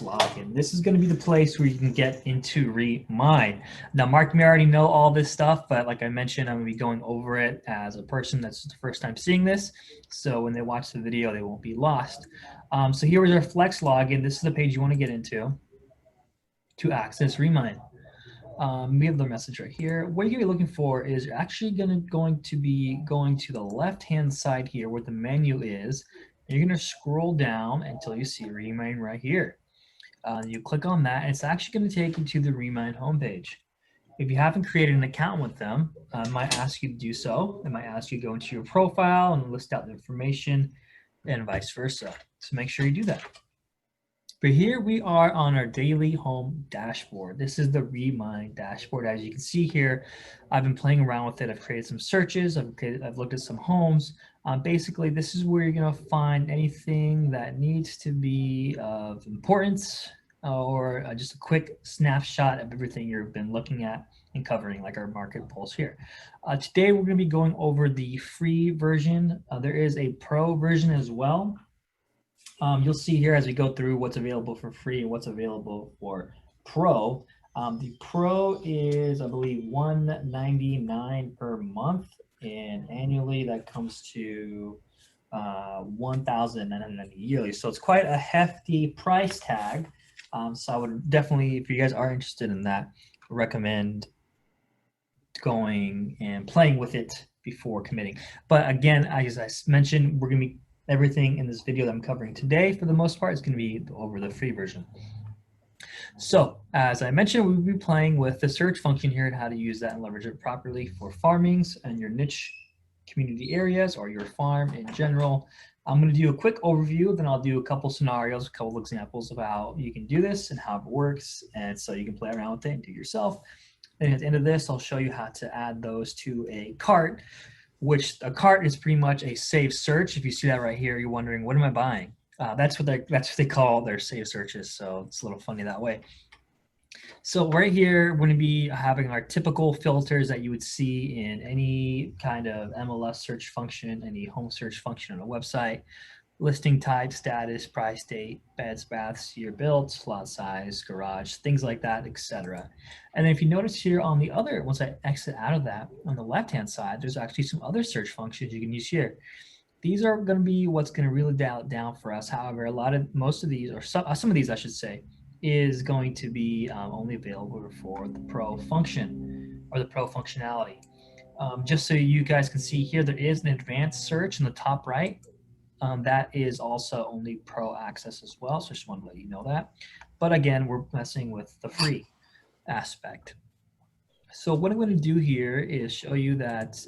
login. This is going to be the place where you can get into Remine. Now, Mark may already know all this stuff, but like I mentioned, I'm going to be going over it as a person that's the first time seeing this. So when they watch the video, they won't be lost. So here is our Flex login. This is the page you want to get into to access Remine. We have the message right here. What you're looking for is you're actually going to be going to the left-hand side here where the menu is. You're going to scroll down until you see Remine right here. You click on that, and it's actually going to take you to the Remine homepage. If you haven't created an account with them, it might ask you to do so. It might ask you to go into your profile and list out the information, and vice versa. So make sure you do that. But here we are on our daily home dashboard. This is the Remine dashboard. As you can see here, I've been playing around with it. I've created some searches. I've looked at some homes. Basically, this is where you're going to find anything that needs to be of importance or just a quick snapshot of everything you've been looking at and covering, like our market pulse here. Today, we're going to be going over the free version. There is a pro version as well. You'll see here as we go through what's available for free and what's available for pro. The pro is, I believe, $199 per month, and annually that comes to $1,990 yearly. So it's quite a hefty price tag. So I would definitely, if you guys are interested in that, recommend going and playing with it before committing. But again, as I mentioned, we're going to be everything in this video that I'm covering today, for the most part, is going to be over the free version. So, as I mentioned, we'll be playing with the search function here and how to use that and leverage it properly for farmings and your niche community areas or your farm in general. I'm going to do a quick overview, then I'll do a couple scenarios, a couple examples of how you can do this and how it works, and so you can play around with it and do it yourself. And at the end of this, I'll show you how to add those to a cart, which a cart is pretty much a saved search. If you see that right here, you're wondering, what am I buying? That's what they call their saved searches. So it's a little funny that way. So right here, we're going to be having our typical filters that you would see in any kind of MLS search function, any home search function on a website. Listing type, status, price, date, beds, baths, year built, lot size, garage, things like that, etc. And then if you notice here on the other, once I exit out of that, on the left-hand side, there's actually some other search functions you can use here. These are going to be what's going to really dial it down for us. However, most of these, or some of these, I should say, is going to be only available for the pro function or the pro functionality. Just so you guys can see here, there is an advanced search in the top right. That is also only pro access as well, so just want to let you know that. But again, we're messing with the free aspect. So what I'm going to do here is show you that,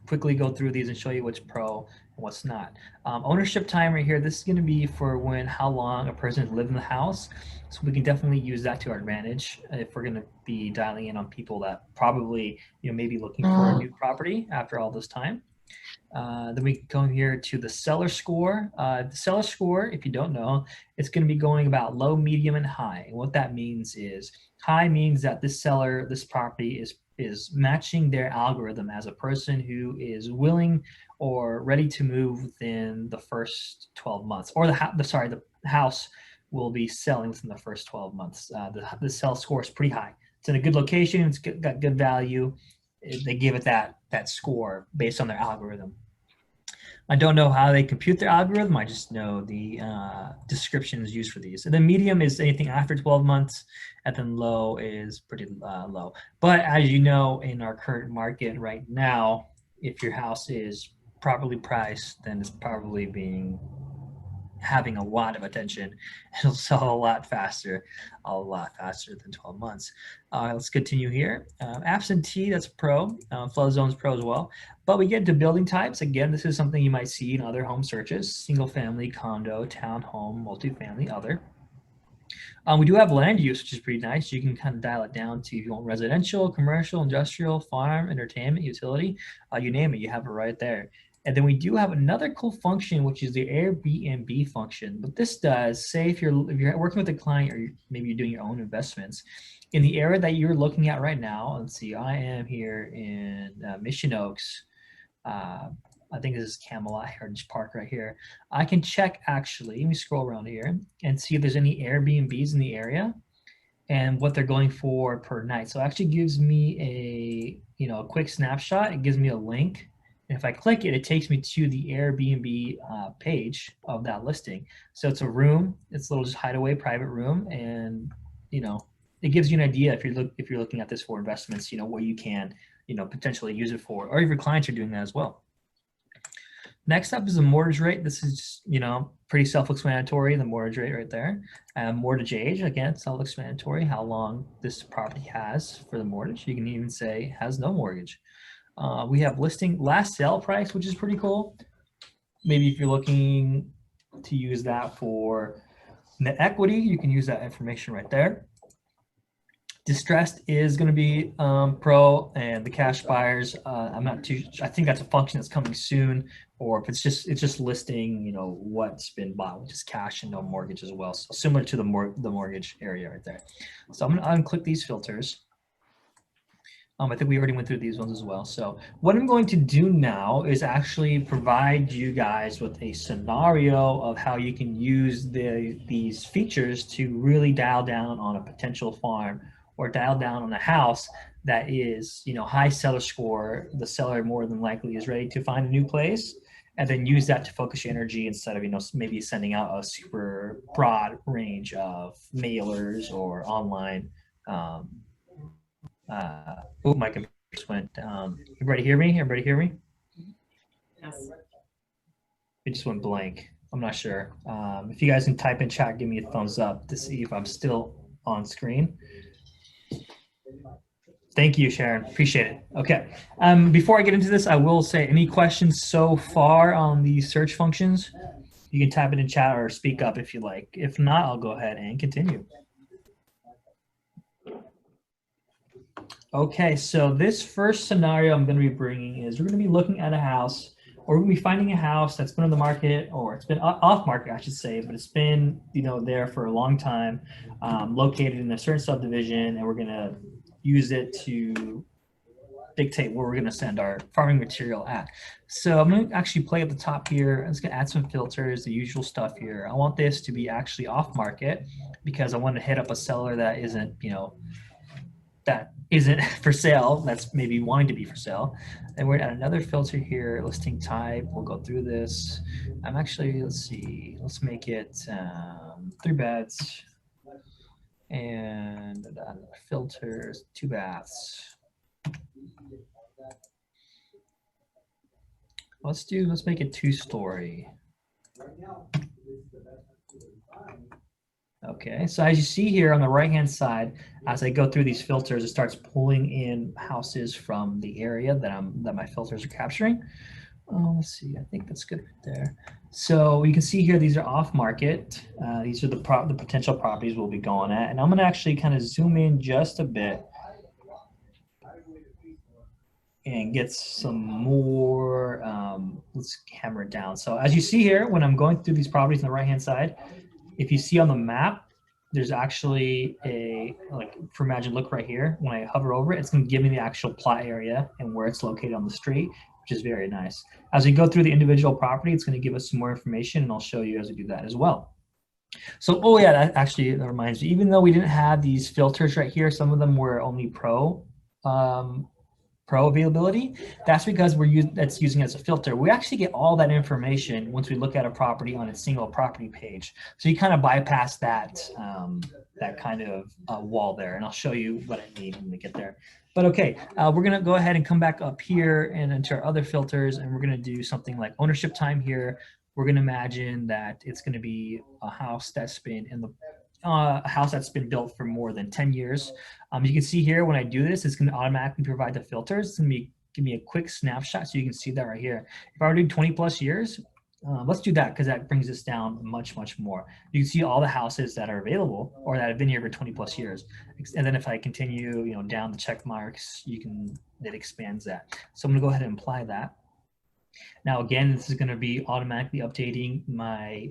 quickly go through these and show you what's pro and what's not. Ownership time right here, this is going to be for how long a person has lived in the house. So we can definitely use that to our advantage if we're going to be dialing in on people that probably may be looking for a new property after all this time. Then we go here to the seller score. The seller score, if you don't know, it's going to be going about low, medium, and high. And what that means is high means that this property is matching their algorithm as a person who is willing or ready to move within the first 12 months, or the house will be selling within the first 12 months. The sell score is pretty high. It's in a good location. It's got good value. They give it that score based on their algorithm. I don't know how they compute their algorithm. I just know the descriptions used for these. And then medium is anything after 12 months, and then low is pretty low. But as you know, in our current market right now, if your house is properly priced, then it's probably having a lot of attention. It'll sell a lot faster than 12 months. Let's continue here. Absentee, that's pro. Flood zone's pro as well. But we get into building types. Again, this is something you might see in other home searches: single family, condo, townhome, multifamily, other. We do have land use, which is pretty nice. You can kind of dial it down to if you want residential, commercial, industrial, farm, entertainment, utility, you name it, you have it right there. And then we do have another cool function, which is the Airbnb function. What this does, say if you're working with a client, or maybe you're doing your own investments, in the area that you're looking at right now, let's see, I am here in Mission Oaks, I think this is Camelot Heritage Park right here. I can check actually, let me scroll around here and see if there's any Airbnbs in the area and what they're going for per night. So it actually gives me a quick snapshot. It gives me a link. And if I click it, it takes me to the Airbnb page of that listing. So it's a room. It's a little just hideaway private room, and it gives you an idea if you're looking at this for investments. What you can potentially use it for, or if your clients are doing that as well. Next up is the mortgage rate. This is, pretty self-explanatory, the mortgage rate right there. Mortgage age, again, self-explanatory, how long this property has for the mortgage. You can even say has no mortgage. We have listing last sale price, which is pretty cool. Maybe if you're looking to use that for net equity, you can use that information right there. Distressed is going to be pro, and the cash buyers, I'm not too, I think that's a function that's coming soon, or if it's just listing, what's been bought, which is cash and no mortgage as well. So similar to the mortgage area right there. So I'm going to unclick these filters. I think we already went through these ones as well. So what I'm going to do now is actually provide you guys with a scenario of how you can use these features to really dial down on a potential farm or dial down on a house that is, high seller score. The seller more than likely is ready to find a new place, and then use that to focus your energy instead of, maybe sending out a super broad range of mailers or online. Oh, my computer just went. Everybody hear me? Everybody hear me? Yes. It just went blank. I'm not sure. If you guys can type in chat, give me a thumbs up to see if I'm still on screen. Thank you, Sharon. Appreciate it. Okay. Before I get into this, I will say, any questions so far on the search functions? You can type it in chat or speak up if you like. If not, I'll go ahead and continue. Okay, so this first scenario I'm going to be bringing is we're going to be looking at a house, or we're going to be finding a house that's been on the market, or it's been off market, I should say, but it's been there for a long time, located in a certain subdivision, and we're going to use it to dictate where we're going to send our farming material at. So I'm going to actually play at the top here. I'm just going to add some filters, the usual stuff here. I want this to be actually off market because I want to hit up a seller that isn't, that isn't for sale, that's maybe wanting to be for sale. And we're at another filter here, listing type. We'll go through this. I'm actually, let's see, let's make it 3 beds and filters, 2 baths. Let's make it 2-story. Okay, so as you see here on the right-hand side, as I go through these filters, it starts pulling in houses from the area that my filters are capturing. Let's see, I think that's good right there. So you can see here, these are off market. These are the potential properties we'll be going at. And I'm gonna actually kind of zoom in just a bit and get some more, let's hammer it down. So as you see here, when I'm going through these properties on the right-hand side, if you see on the map, there's actually imagine, look right here. When I hover over it, it's going to give me the actual plot area and where it's located on the street, which is very nice. As we go through the individual property, it's going to give us some more information, and I'll show you as we do that as well. So, oh yeah, that reminds me, even though we didn't have these filters right here, some of them were only pro availability. That's because that's using it as a filter. We actually get all that information once we look at a property on its single property page. So you kind of bypass that that kind of wall there, and I'll show you what I mean when we get there. But okay, we're gonna go ahead and come back up here and into our other filters, and we're gonna do something like ownership time here. We're gonna imagine that it's gonna be a house that's been in the a house that's been built for more than 10 years. You can see here when I do this, it's going to automatically provide the filters. It's going to give me a quick snapshot so you can see that right here. If I were to do 20 plus years, let's do that because that brings us down much, much more. You can see all the houses that are available or that have been here for 20 plus years. And then if I continue, down the check marks, it expands that. So I'm going to go ahead and apply that. Now, again, this is going to be automatically updating my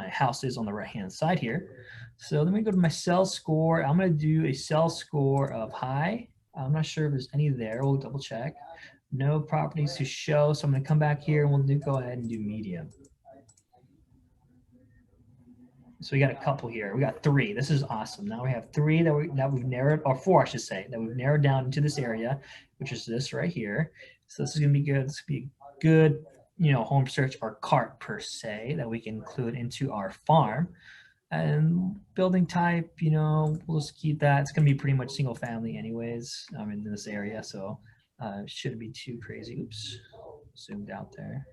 houses on the right-hand side here. So let me go to my sales score. I'm going to do a sales score of high. I'm not sure if there's any there. We'll double check. No properties to show. So I'm going to come back here and we'll go ahead and do medium. So we got a couple here. We got 3. This is awesome. Now we have 3 that we've narrowed, or 4, I should say, that we've narrowed down into this area, which is this right here. So this is going to be good. This will be a good, home search or cart per se that we can include into our farm. And building type, we'll just keep that. It's going to be pretty much single family anyways. In this area, so shouldn't be too crazy. Oops, zoomed out there.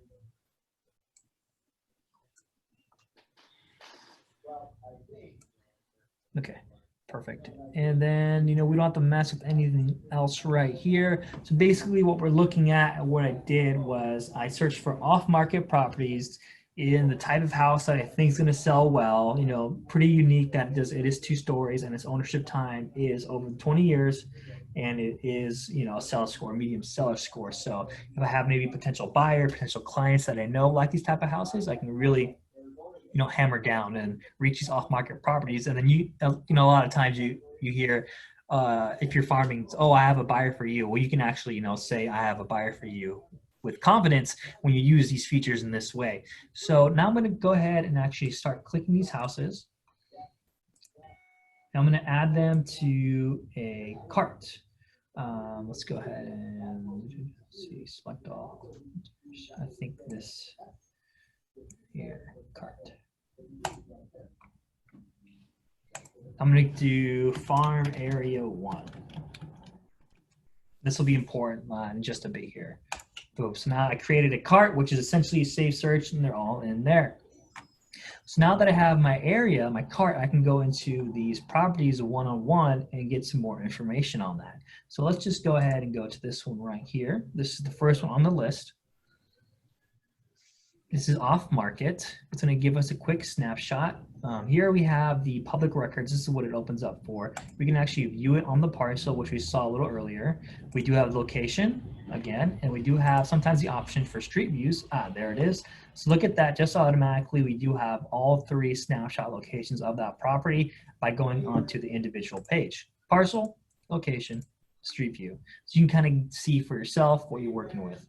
Okay, perfect. And then, we don't have to mess with anything else right here. So basically what we're looking at, and what I did was I searched for off-market properties in the type of house that I think is going to sell well, pretty unique that it is 2 stories and its ownership time is over 20 years. And it is, a seller score, medium seller score. So if I have maybe potential buyer, potential clients that I know like these type of houses, I can really hammer down and reach these off-market properties. And then a lot of times you hear if you're farming, oh, I have a buyer for you. Well, you can actually say I have a buyer for you with confidence when you use these features in this way. So now I'm going to go ahead and actually start clicking these houses. Now I'm going to add them to a cart. Let's go ahead and see, select all. I think this here, cart. I'm going to do farm area 1. This will be important in just a bit here. Boom. So now I created a cart, which is essentially a safe search, and they're all in there. So now that I have my area, my cart, I can go into these properties one-on-one and get some more information on that. So let's just go ahead and go to this one right here. This is the first one on the list. This is off market. It's going to give us a quick snapshot. Here we have the public records. This is what it opens up for. We can actually view it on the parcel, which we saw a little earlier. We do have location again, and we do have sometimes the option for street views. There it is. So look at that. Just automatically, we do have all 3 snapshot locations of that property by going onto the individual page. Parcel, location, street view. So you can kind of see for yourself what you're working with.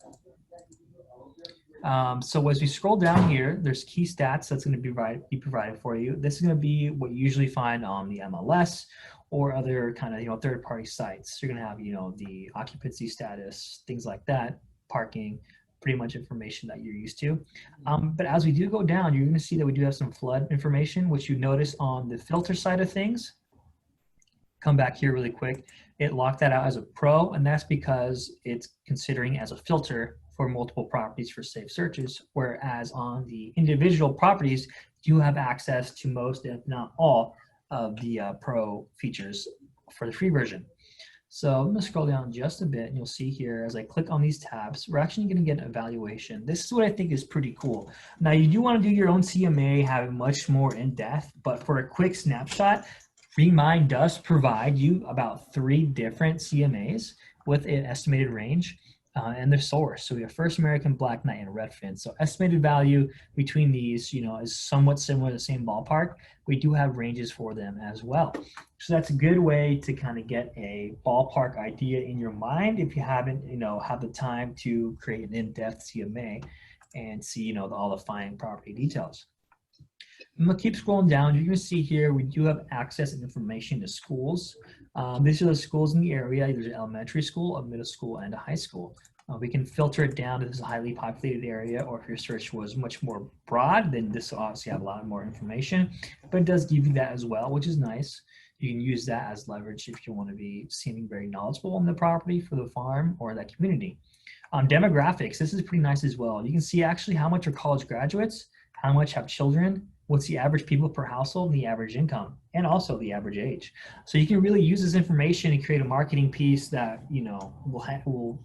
So as we scroll down here, there's key stats that's going to be provided for you. This is going to be what you usually find on the MLS or other kind of third-party sites. You're going to have the occupancy status, things like that, parking, pretty much information that you're used to. But as we do go down, you're going to see that we do have some flood information, which you notice on the filter side of things. Come back here really quick. It locked that out as a pro, and that's because it's considering as a filter for multiple properties for safe searches, whereas on the individual properties, you have access to most, if not all, of the pro features for the free version. So I'm going to scroll down just a bit, and you'll see here as I click on these tabs, we're actually going to get an evaluation. This is what I think is pretty cool. Now, you do want to do your own CMA, have it much more in depth, but for a quick snapshot, Remine does provide you about 3 different CMAs with an estimated range. And their source. So we have First American, Black Knight, and Redfin. So estimated value between these, is somewhat similar, the same ballpark. We do have ranges for them as well. So that's a good way to kind of get a ballpark idea in your mind if you haven't, have the time to create an in-depth CMA and see, all the fine property details. I'm going to keep scrolling down. You're going to see here we do have access and information to schools. These are the schools in the area. There's an elementary school, a middle school, and a high school. We can filter it down to this highly populated area, or if your search was much more broad, then this will obviously have a lot more information. But it does give you that as well, which is nice. You can use that as leverage if you want to be seeming very knowledgeable on the property for the farm or that community. Demographics, this is pretty nice as well. You can see actually how much are college graduates, how much have children, what's the average people per household, the average income, and also the average age. So you can really use this information and create a marketing piece that will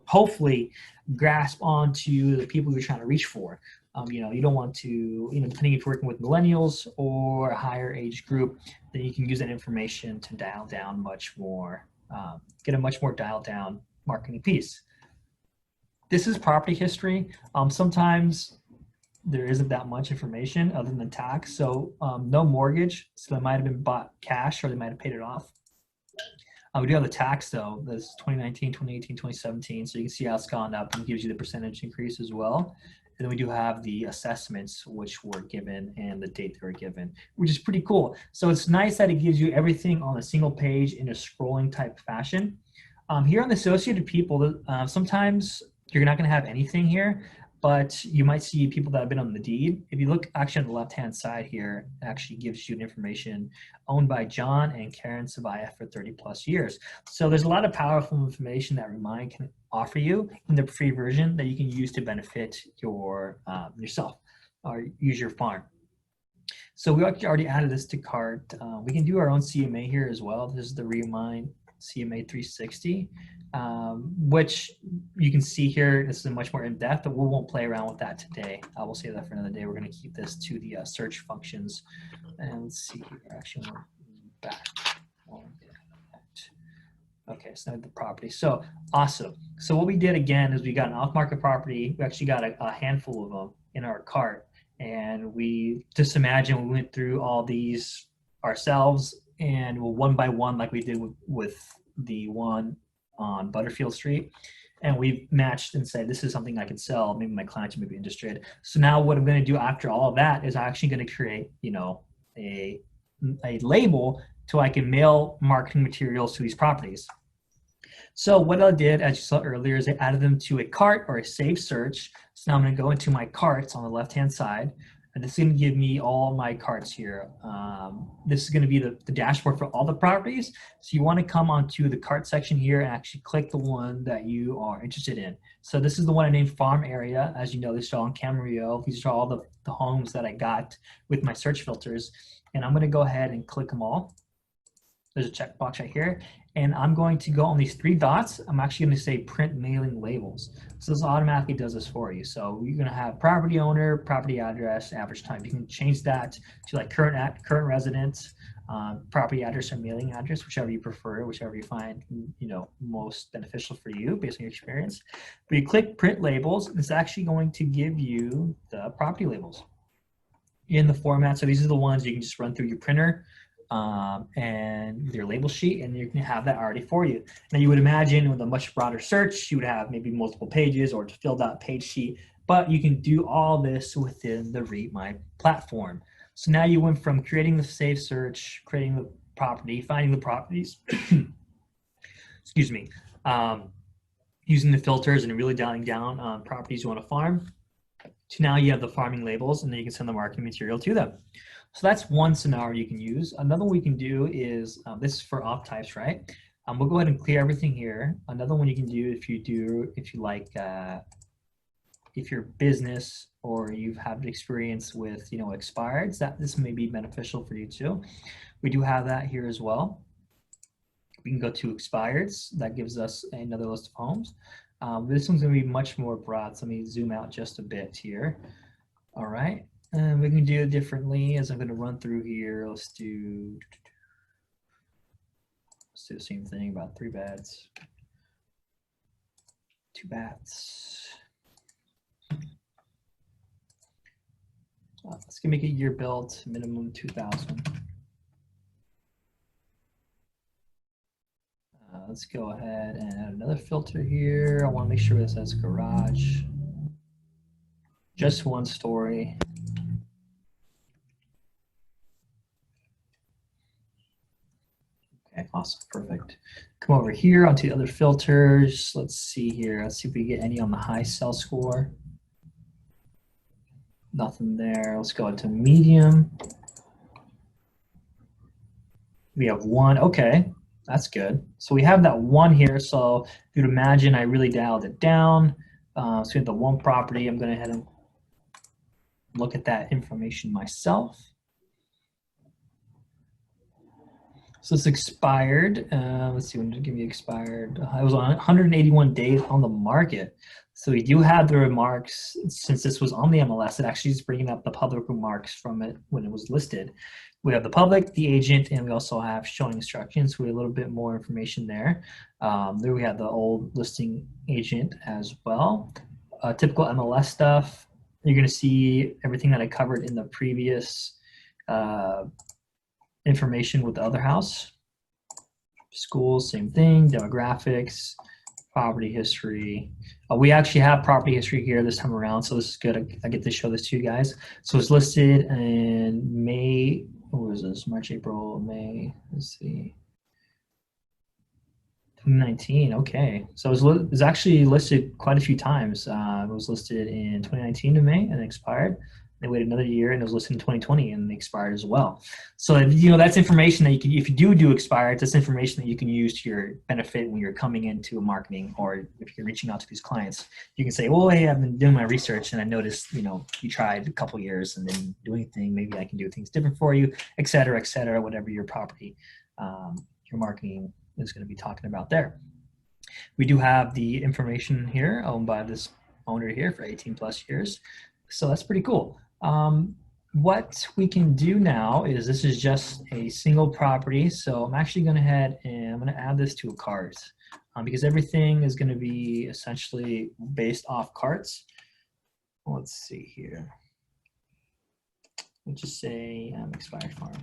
hopefully grasp onto the people you're trying to reach for. You don't want to, depending if you're working with millennials or a higher age group, then you can use that information to dial down much more, get a much more dialed down marketing piece. This is property history. Sometimes there isn't that much information other than tax. So no mortgage, so they might have been bought cash or they might have paid it off. We do have the tax though. This is 2019, 2018, 2017. So you can see how it's gone up and gives you the percentage increase as well. And then we do have the assessments which were given and the date they were given, which is pretty cool. So it's nice that it gives you everything on a single page in a scrolling type fashion. Here on the associated people, sometimes you're not going to have anything here, but you might see people that have been on the deed. If you look actually on the left-hand side here, it actually gives you information owned by John and Karen Savaya for 30 plus years. So there's a lot of powerful information that Remine can offer you in the free version that you can use to benefit yourself or use your farm. So we already added this to cart. We can do our own CMA here as well. This is the Remine CMA 360, which you can see here. This is much more in depth, but we won't play around with that today. I will save that for another day. We're going to keep this to the search functions. And let's see here. Actually, we're back. Okay, so now the property. So awesome. So what we did again is we got an off-market property. We actually got a handful of them in our cart. And we just imagine we went through all these ourselves and one by one, like we did with the one on Butterfield Street. And we matched and said, this is something I could sell. Maybe my clients may be interested. So now what I'm going to do after all of that is I'm actually going to create, a label so I can mail marketing materials to these properties. So what I did, as you saw earlier, is I added them to a cart or a saved search. So now I'm going to go into my carts on the left-hand side, and this is going to give me all my carts here. This is going to be the dashboard for all the properties. So you want to come onto the cart section here and actually click the one that you are interested in. So this is the one I named Farm Area. As you know, this is all in Camarillo. These are all the homes that I got with my search filters. And I'm going to go ahead and click them all. There's a checkbox right here. And I'm going to go on these three dots. I'm actually going to say print mailing labels. So this automatically does this for you. So you're going to have property owner, property address, average time. You can change that to like current residence, property address or mailing address, whichever you prefer, whichever you find most beneficial for you based on your experience. But you click print labels, it's actually going to give you the property labels in the format. So these are the ones you can just run through your printer. And your label sheet, and you can have that already for you. Now you would imagine with a much broader search, you would have maybe multiple pages or filled out page sheet, but you can do all this within the Remine platform. So now you went from creating the saved search, creating the property, finding the properties, excuse me, using the filters and really dialing down on properties you want to farm, to now you have the farming labels, and then you can send the marketing material to them. So that's one scenario you can use. Another one we can do is, this is for op types, right? We'll go ahead and clear everything here. Another one you can do if you like, if you're business or you've had experience with, expireds, that this may be beneficial for you too. We do have that here as well. We can go to expireds. That gives us another list of homes. This one's gonna be much more broad. So let me zoom out just a bit here. All right. And we can do it differently as I'm going to run through here. Let's do the same thing about 3 beds, 2 baths. Let's make it year built, minimum 2000. Let's go ahead and add another filter here. I want to make sure this says garage. Just 1 story. Okay, awesome, perfect. Come over here onto the other filters. Let's see here. Let's see if we get any on the high cell score. Nothing there. Let's go into medium. We have 1. Okay, that's good. So we have that 1 here. So if you'd imagine I really dialed it down. So we have the 1 property. I'm going to head and look at that information myself. So it's expired. Let's see, when did it give me expired? I was on 181 days on the market. So we do have the remarks. Since this was on the MLS, it actually is bringing up the public remarks from it when it was listed. We have the public, the agent, and we also have showing instructions. So we have a little bit more information there. There we have the old listing agent as well. Typical MLS stuff. You're going to see everything that I covered in the previous information with the other house. Schools, same thing. Demographics, property history. We actually have property history here this time around, so this is good. I get to show this to you guys. So it's listed in May. What was this? March, April, May. Let's see. 2019. Okay, so it was actually listed quite a few times. It was listed in 2019 in May and expired. They waited another year and it was listed in 2020 and expired as well. So that's information that you can, if you do expire, it's information that you can use to your benefit when you're coming into a marketing, or if you're reaching out to these clients. You can say, well, hey, I've been doing my research and I noticed, you tried a couple years and didn't do anything. Maybe I can do things different for you, et cetera, whatever your property, your marketing is going to be talking about there. We do have the information here owned by this owner here for 18 plus years. So that's pretty cool. What we can do now is, this is just a single property. So I'm actually going to head and I'm going to add this to a cart because everything is going to be essentially based off carts. Let's see here. Let's just say expired farm.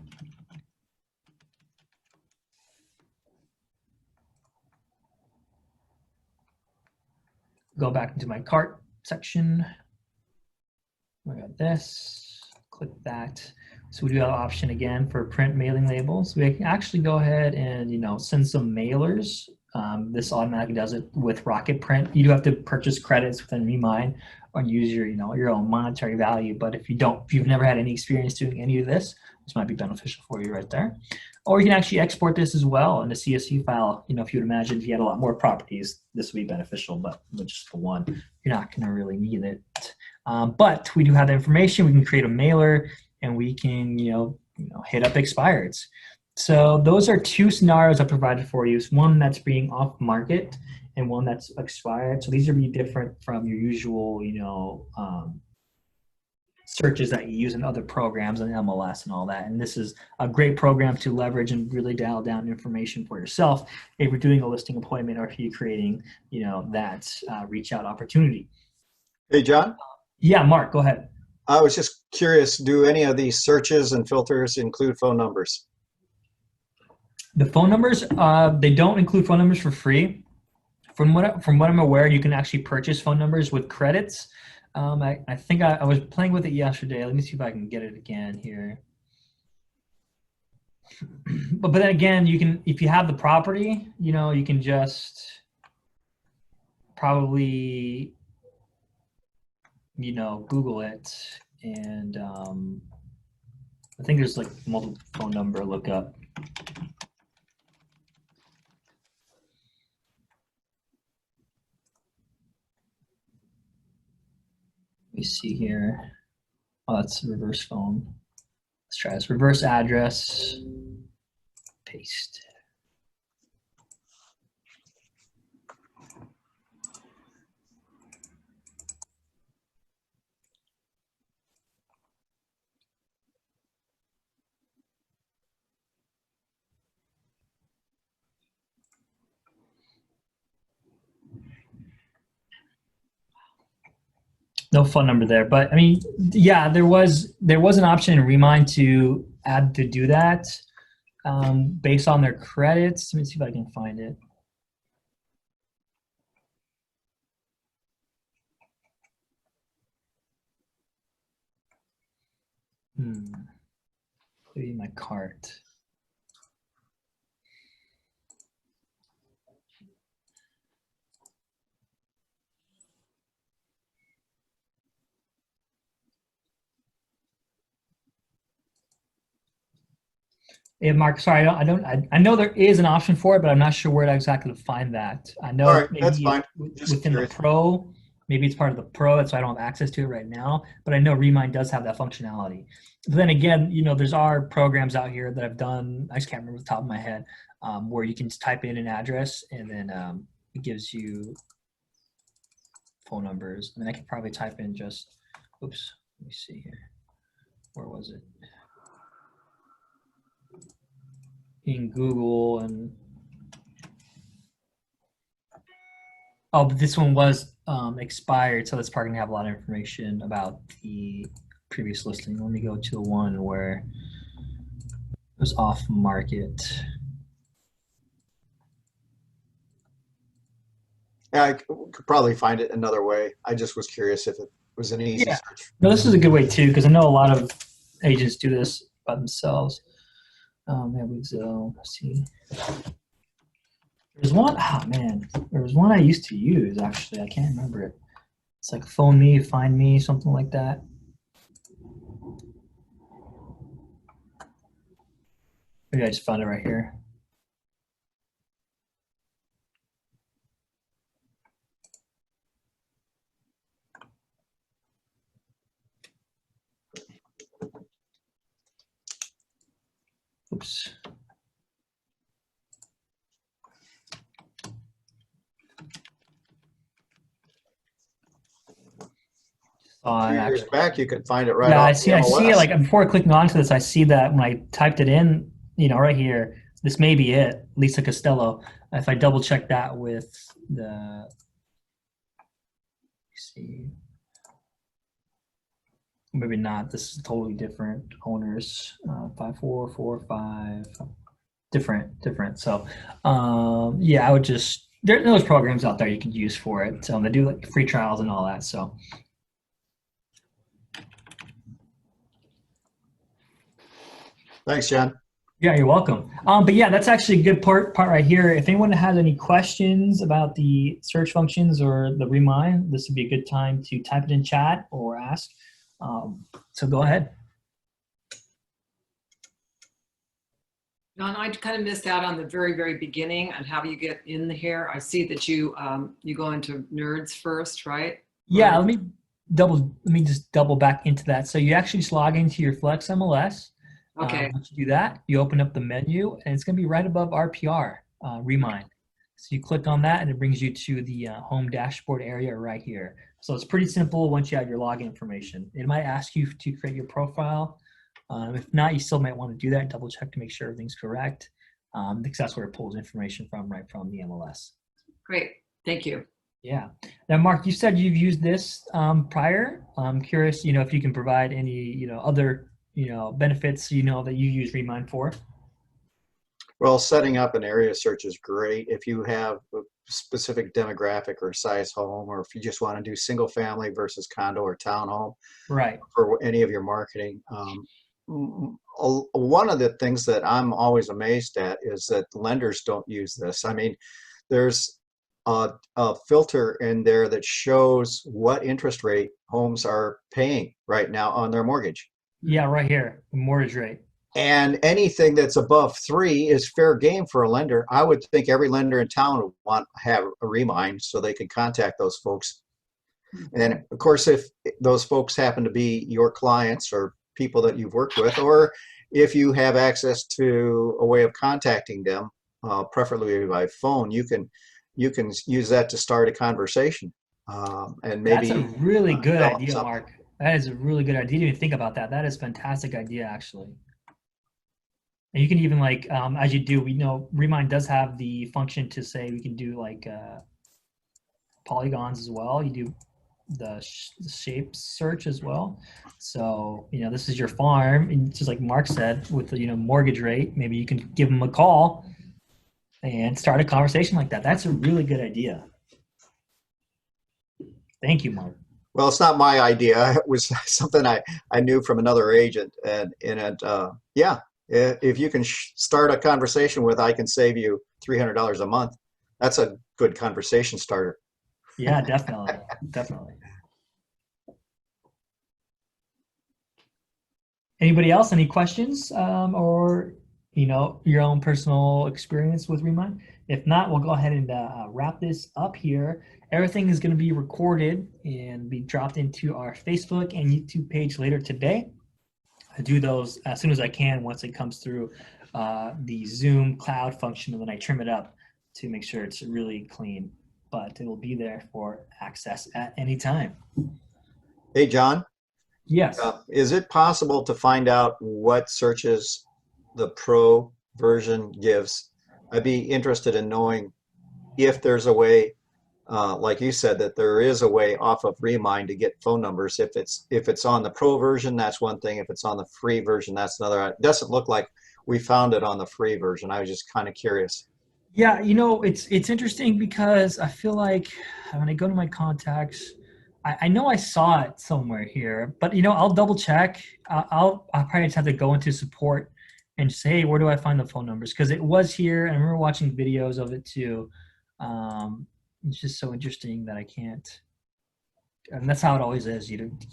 Go back into my cart section. I got this, click that. So we do have an option again for print mailing labels. We can actually go ahead and, send some mailers. This automatically does it with Rocket Print. You do have to purchase credits within Remine or use your own monetary value. But if you've never had any experience doing any of this might be beneficial for you right there. Or you can actually export this as well in a CSV file. If you would imagine if you had a lot more properties, this would be beneficial, but with just the one, you're not going to really need it. But we do have the information. We can create a mailer and we can, hit up expireds. So those are two scenarios I provided for you. It's one that's being off market and one that's expired. So these are be different from your usual, searches that you use in other programs and MLS and all that. And this is a great program to leverage and really dial down information for yourself if you're doing a listing appointment or if you're creating, that reach out opportunity. Hey, John. Yeah, Mark, go ahead. I was just curious, do any of these searches and filters include phone numbers? The phone numbers, they don't include phone numbers for free. From what I'm aware, you can actually purchase phone numbers with credits. I think I was playing with it yesterday. Let me see if I can get it again here. But then again, you can, if you have the property, you can just probably, Google it. And I think there's like multiple phone number lookup. Let me see here. Oh, that's reverse phone. Let's try this. Reverse address. Paste. No phone number there, but I mean, yeah, there was an option in Remine to do that based on their credits. Let me see if I can find it. Maybe my cart. Yeah, Mark, sorry, I know there is an option for it, but I'm not sure where to exactly find that. I know All right, maybe that's fine. Just within curious. the Pro, maybe it's part of the Pro, that's why I don't have access to it right now. But I know Remine does have that functionality. But then again, there's our programs out here that I've done. I just can't remember the top of my head, where you can just type in an address and then it gives you phone numbers. And then I can probably type in just, oops, let me see here. Where was it? In Google and but this one was expired, so that's probably gonna have a lot of information about the previous listing. Let me go to the one where it was off market. Yeah, I could probably find it another way. I just was curious if it was an easy Yeah. search. No, this is a good way too, because I know a lot of agents do this by themselves. There we go. Let's see. There's one, oh man, there was one I used to use actually. I can't remember it. It's like phone me, find me, something like that. Maybe I just found it right here. Oops. A few years Actually, back, you could find it right yeah, off I the see. I see it MLS. like before clicking onto this. I see that when I typed it in, right here. This may be it, Lisa Costello. If I double check that with the, see, maybe not. This is totally different owners. 5445. Different. So, yeah, I would just there's programs out there you can use for it. So they do like free trials and all that. So Thanks, John. yeah, you're welcome. But yeah, that's actually a good part right here. If anyone has any questions about the search functions or the Remine, this would be a good time to type it in chat or ask. So go ahead. John, I kind of missed out on the very beginning on how you get in here. I see that you you go into nerds first, right? Yeah, let me just double back into that. So you actually just log into your Flex MLS. Okay, Once you do that, you open up the menu and it's going to be right above RPR, Remine. So you click on that and it brings you to the home dashboard area right here. So it's pretty simple once you have your login information. It might ask you to create your profile. If not, you still might want to do that, double check to make sure everything's correct, because that's where it pulls information from, right from the MLS. great. Thank you. Yeah. Now, Mark, you said you've used this prior. I'm curious, if you can provide any, other, benefits, that you use Remine for. Well, setting up an area search is great if you have a specific demographic or size home, or if you just want to do single family versus condo or townhome Right. for any of your marketing. One of the things that I'm always amazed at is that lenders don't use this. I mean, there's a filter in there that shows what interest rate homes are paying right now on their mortgage. Yeah, right here, the mortgage rate. And anything that's above 3 is fair game for a lender. I would think every lender in town would want to have a Remind so they can contact those folks. And then, of course, if those folks happen to be your clients or people that you've worked with, or if you have access to a way of contacting them, preferably by phone, you can use that to start a conversation, and That's a maybe really good develop idea, something. Mark. That is a really good idea. I didn't even think about that. That is a fantastic idea, actually. And you can even like, as you do, we know Remind does have the function to say we can do like polygons as well. You do the shape search as well. So, this is your farm, and just like Mark said, with the, mortgage rate, maybe you can give them a call and start a conversation like that. That's a really good idea. Thank you, Mark. Well, it's not my idea. It was something I knew from another agent, and yeah, if you can start a conversation with, I can save you $300 a month. That's a good conversation starter. Yeah, definitely. Definitely. Anybody else? Any questions, or your own personal experience with Remind? If not, we'll go ahead and wrap this up here. Everything is going to be recorded and be dropped into our Facebook and YouTube page later today. I do those as soon as I can once it comes through the Zoom cloud function, and then I trim it up to make sure it's really clean. But it will be there for access at any time. Hey, John, Yes. is it possible to find out what searches the Pro version gives? I'd be interested in knowing if there's a way, like you said, that there is a way off of Remind to get phone numbers. If it's on the Pro version, that's one thing. If it's on the free version, that's another. It doesn't look like we found it on the free version. I was just kind of curious. Yeah, you know, it's interesting because I feel like when I go to my contacts, I know I saw it somewhere here, but you know, I'll double check. I'll probably just have to go into support and say, hey, where do I find the phone numbers? Because it was here, and I remember watching videos of it too. Um, it's just so interesting that I can't, and that's how it always is. You don't,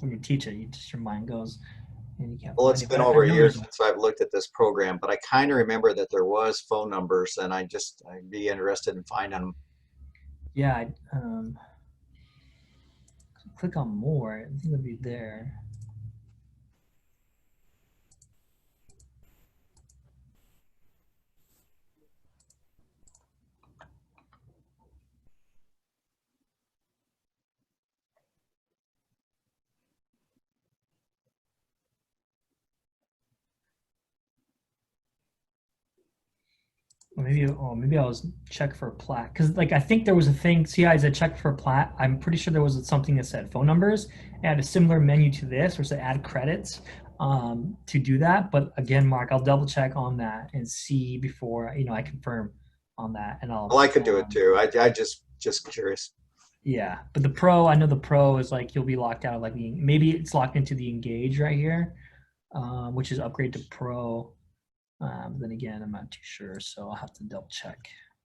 when you teach it, you just your mind goes and you can't Well, find it's it. been But I over a know year there's, since I've looked at this program, but I kind of remember that there was phone numbers, and I'd be interested in finding them. yeah. Click on more. I think it'll be there. Or maybe maybe I was check for a plat because like I think there was a thing. See, I said check for a plat. I'm pretty sure there was something that said phone numbers. It had a similar menu to this, where it said add credits to do that. But again, Mark, I'll double check on that and see before I confirm on that, and Well, I'll I could do it too. I just curious. yeah. But the pro, I know the pro is like you'll be locked out of like maybe it's locked into the engage right here, which is upgrade to pro. Then again, I'm not too sure, so I'll have to double check.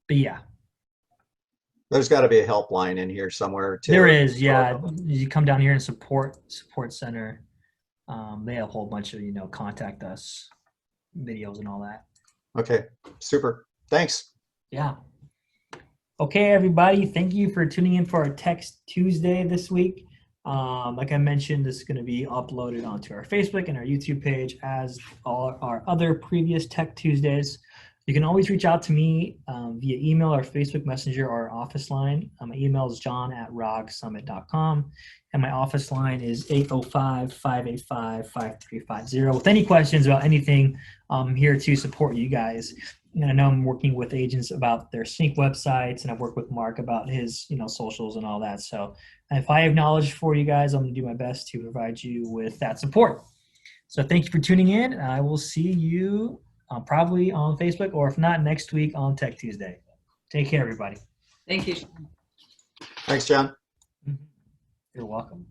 But yeah, There's got to be a helpline in here somewhere there too. is. Yeah, you come down here in support center. They have a whole bunch of contact us videos and all that. Okay, super. Thanks. Yeah. Okay, everybody. Thank you for tuning in for our Text Tuesday this week. Like I mentioned, this is going to be uploaded onto our Facebook and our YouTube page as all our other previous Tech Tuesdays. You can always reach out to me via email or Facebook Messenger or our office line. My email is john@rogsummit.com, and my office line is 805-585-5350. With any questions about anything, I'm here to support you guys. And I know I'm working with agents about their sync websites, and I've worked with Mark about his socials and all that. So if I have knowledge for you guys, I'm going to do my best to provide you with that support. So thank you for tuning in. I will see you probably on Facebook, or if not, next week on Tech Tuesday. Take care, everybody. Thank you. Thanks, John. You're welcome.